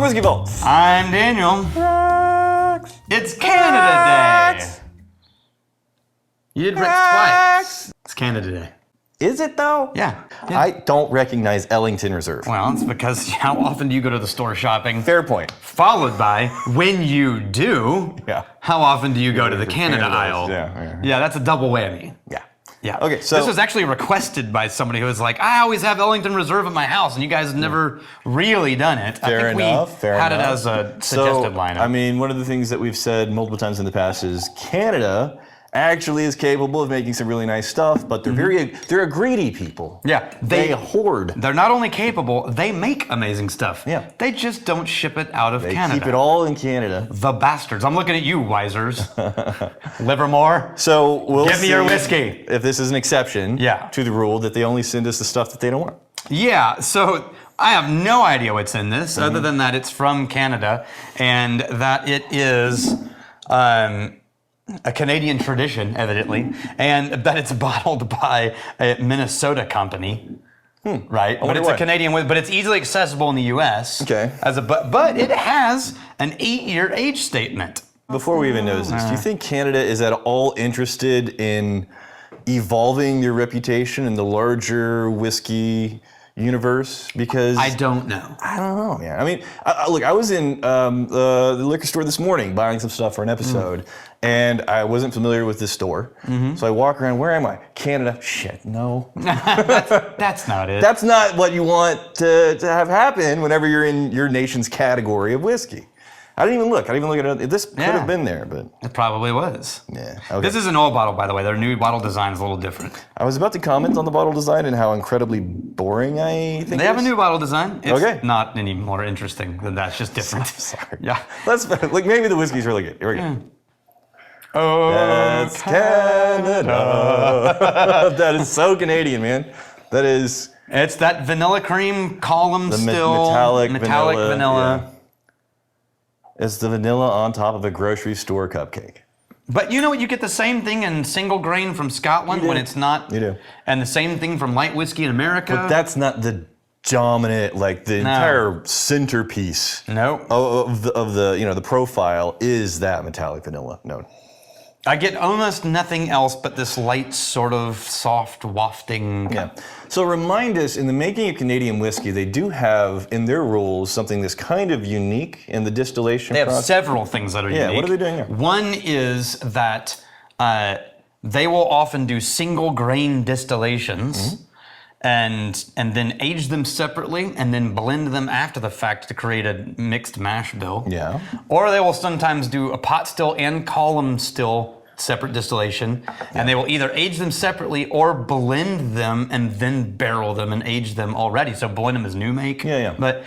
Whiskey Vaults. I'm Daniel. Rex. It's Canada Day. You did Rex twice. It's Canada Day. Is it though? Yeah. I don't recognize Ellington Reserve. Well, it's because how often do you go to the store shopping? Fair point. Followed by, when you do, Yeah. how often do you go to the Canada Canada's, aisle? Yeah. That's a double whammy. Yeah. Yeah. Okay, so this was actually requested by somebody who was like, I always have Ellington Reserve at my house, and you guys have never really done it. Fair I think enough. we had it as a suggested lineup. I mean, one of the things that we've said multiple times in the past is Canada actually is capable of making some really nice stuff, but they're a greedy people. Yeah, they hoard. They're not only capable, they make amazing stuff. Yeah. They just don't ship it out of They Canada. keep it all in Canada. The bastards. I'm looking at you, Wisers. Livermore. So we'll Give me your see whiskey. if this is an exception to the rule that they only send us the stuff that they don't want. Yeah, so I have no idea what's in this, other than that it's from Canada, and that it is a Canadian tradition, evidently, and that it's bottled by a Minnesota company. Right, but it's a Canadian, but it's easily accessible in the U.S. Okay. But it has an 8-year age statement. Before we even notice this, do you think Canada is at all interested in evolving their reputation in the larger whiskey universe? Because I don't know. I don't know, man. I mean, look, I was in the liquor store this morning buying some stuff for an episode, and I wasn't familiar with this store. So I walk around, where am I? Canada. Shit, no. That's not it. That's not what you want to have happen whenever you're in your nation's category of whiskey. I didn't even look. I didn't even look at it. This could have been there, but it probably was. Yeah. Okay. This is an old bottle, by the way. Their new bottle design is a little different. I was about to comment on the bottle design and how incredibly boring I think they have a new bottle design. It's not any more interesting than that. It's just different. Sorry. Yeah. Let's like maybe the whiskey's really good. Here we go. Oh, that's Canada. That is so Canadian, man. That is. It's that vanilla cream column still. Metallic vanilla. Yeah. It's the vanilla on top of a grocery store cupcake. But you know what? You get the same thing in single grain from Scotland when it's not. You do. And the same thing from light whiskey in America. But that's not the dominant, like the entire centerpiece. No. Of the the profile is that metallic vanilla note. I get almost nothing else but this light, sort of soft wafting. Yeah. So remind us, in the making of Canadian whiskey, they do have in their rules something that's kind of unique in the distillation process. They have several things that are unique. Yeah, what are they doing here? One is that they will often do single grain distillations and then age them separately and then blend them after the fact to create a mixed mash bill. Yeah. Or they will sometimes do a pot still and column still separate distillation, and they will either age them separately or blend them and then barrel them and age them already. So blend them as new make. Yeah. But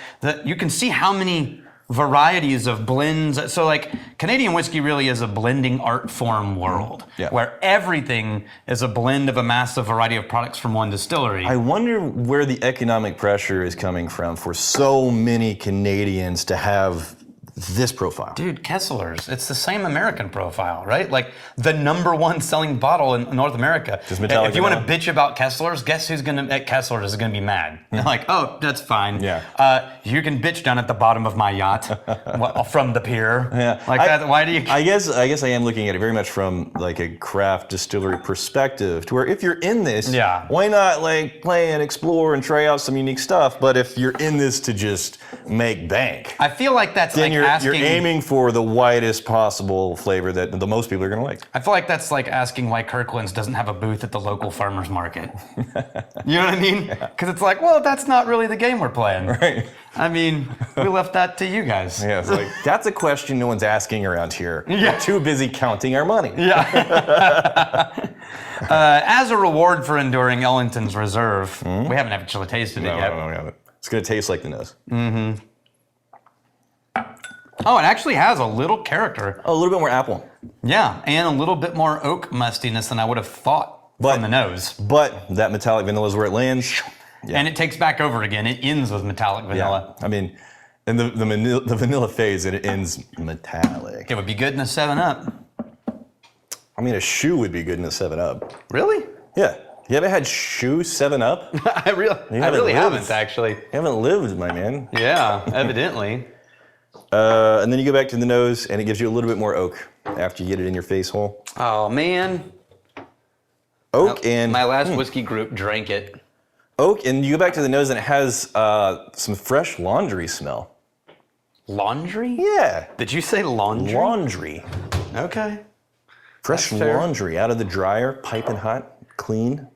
you can see how many varieties of blends. So like Canadian whiskey really is a blending art form world where everything is a blend of a massive variety of products from one distillery. I wonder where the economic pressure is coming from for so many Canadians to have this profile. Dude, Kessler's, it's the same American profile, right? Like the #1 selling bottle in North America. Just metallic if you want to vanilla. bitch about Kessler's, guess who's at Kessler's is going to be mad. They're like, oh, that's fine. Yeah. You can bitch down at the bottom of my yacht from the pier. Yeah. Like that. Why do you? I guess I am looking at it very much from like a craft distillery perspective, to where if you're in this, why not like play and explore and try out some unique stuff? But if you're in this to just make bank, I feel like that's then like you're aiming for the widest possible flavor that the most people are going to like. I feel like that's like asking why Kirkland's doesn't have a booth at the local farmer's market. You know what I mean? Because it's like, well, that's not really the game we're playing. Right. I mean, we left that to you guys. Yeah, it's like, that's a question no one's asking around here. We're too busy counting our money. Yeah. As a reward for enduring Ellington's Reserve, we haven't actually tasted it yet. No, we haven't. It's going to taste like the nose. Oh, it actually has a little character. A little bit more apple. Yeah, and a little bit more oak mustiness than I would have thought from the nose. But that metallic vanilla is where it lands. Yeah. And it takes back over again. It ends with metallic vanilla. Yeah. I mean, and the vanilla fades and it ends metallic. It would be good in a 7-Up. I mean, a shoe would be good in a 7-Up. Really? Yeah. You ever had shoe 7-Up? I really haven't, actually. You haven't lived, my man. Yeah, evidently. And then you go back to the nose, and it gives you a little bit more oak after you get it in your face hole. Oh, man. Oak and... My last whiskey group drank it. Oak, and you go back to the nose, and it has some fresh laundry smell. Laundry? Yeah. Did you say laundry? Laundry. Okay. Fresh laundry out of the dryer, piping hot, clean.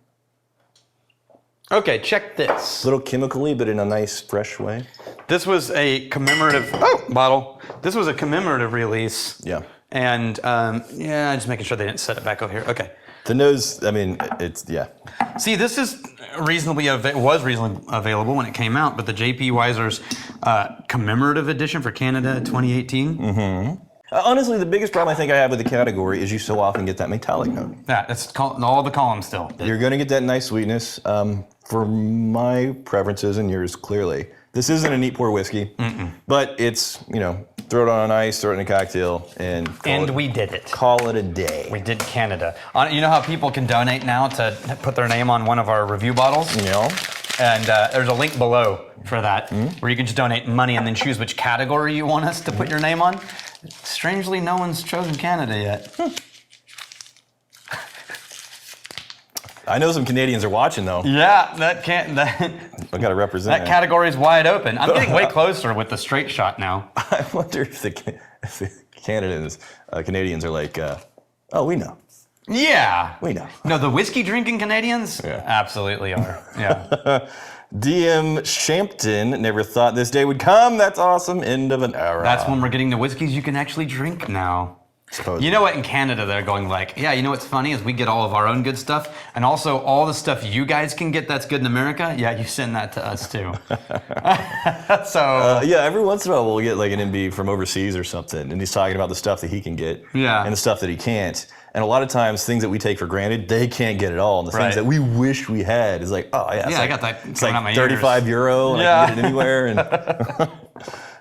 Okay, check this. A little chemically, but in a nice, fresh way. This was a commemorative bottle. This was a commemorative release. Yeah. And yeah, just making sure they didn't set it back over here. Okay. The nose, I mean, it's, yeah. See, this is was reasonably available when it came out, but the J.P. Weiser's commemorative edition for Canada 2018. Mm-hmm. Honestly, the biggest problem I think I have with the category is you so often get that metallic note. Yeah, that's all the columns still. You're going to get that nice sweetness. For my preferences and yours, clearly. This isn't a neat pour whiskey, but it's, you know, throw it on ice, throw it in a cocktail, and we did it. Call it a day. We did Canada. You know how people can donate now to put their name on one of our review bottles? Yeah. And there's a link below for that, where you can just donate money and then choose which category you want us to put your name on. Strangely, no one's chosen Canada yet. I know some Canadians are watching, though. Yeah, I got to represent. That category's wide open. I'm getting way closer with the straight shot now. I wonder if the Canadians are like, oh, we know. Yeah. We know. No, the whiskey drinking Canadians absolutely are. Yeah. DM Shampton never thought this day would come. That's awesome. End of an era. That's when we're getting the whiskeys you can actually drink now. Supposedly. You know what? In Canada, they're going like, yeah, you know what's funny is we get all of our own good stuff, and also all the stuff you guys can get that's good in America, yeah, you send that to us too. So yeah, every once in a while we'll get like an MB from overseas or something, and he's talking about the stuff that he can get and the stuff that he can't. And a lot of times, things that we take for granted, they can't get at all. And the things that we wish we had is like, oh yeah, I got that. It's like 35 euro, and I can get it anywhere.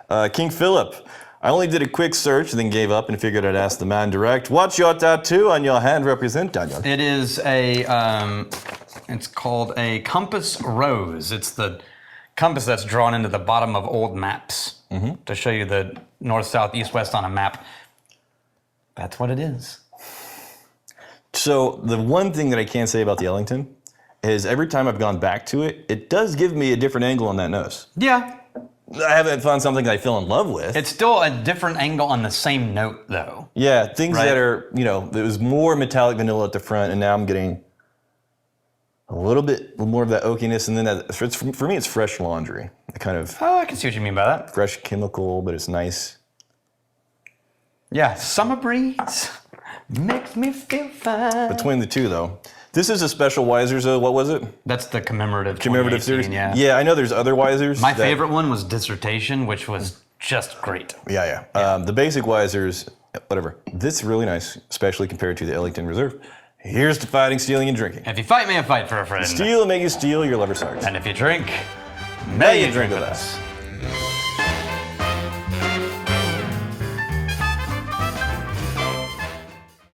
And King Philip. I only did a quick search and then gave up and figured I'd ask the man direct. What's your tattoo on your hand represent, Daniel? It is it's called a compass rose. It's the compass that's drawn into the bottom of old maps to show you the north, south, east, west on a map. That's what it is. So the one thing that I can say about the Ellington is every time I've gone back to it, it does give me a different angle on that nose. Yeah. I haven't found something that I feel in love with. It's still a different angle on the same note, though. Yeah, things that are, you know, there was more metallic vanilla at the front, and now I'm getting a little bit more of that oakiness, and then for me, it's fresh laundry. It kind of... Oh, I can see what you mean by that. Fresh chemical, but it's nice. Yeah, summer breeze makes me feel fine. Between the two, though. This is a special Weiser's, what was it? That's the commemorative series? Yeah. Yeah, I know there's other Weisers. My favorite one was Dissertation, which was just great. Yeah. The basic Weisers, whatever. This is really nice, especially compared to the Ellington Reserve. Here's to fighting, stealing, and drinking. If you fight, may you fight for a friend. Steal, make you steal, your lover's heart. And if you drink, may you drink with us.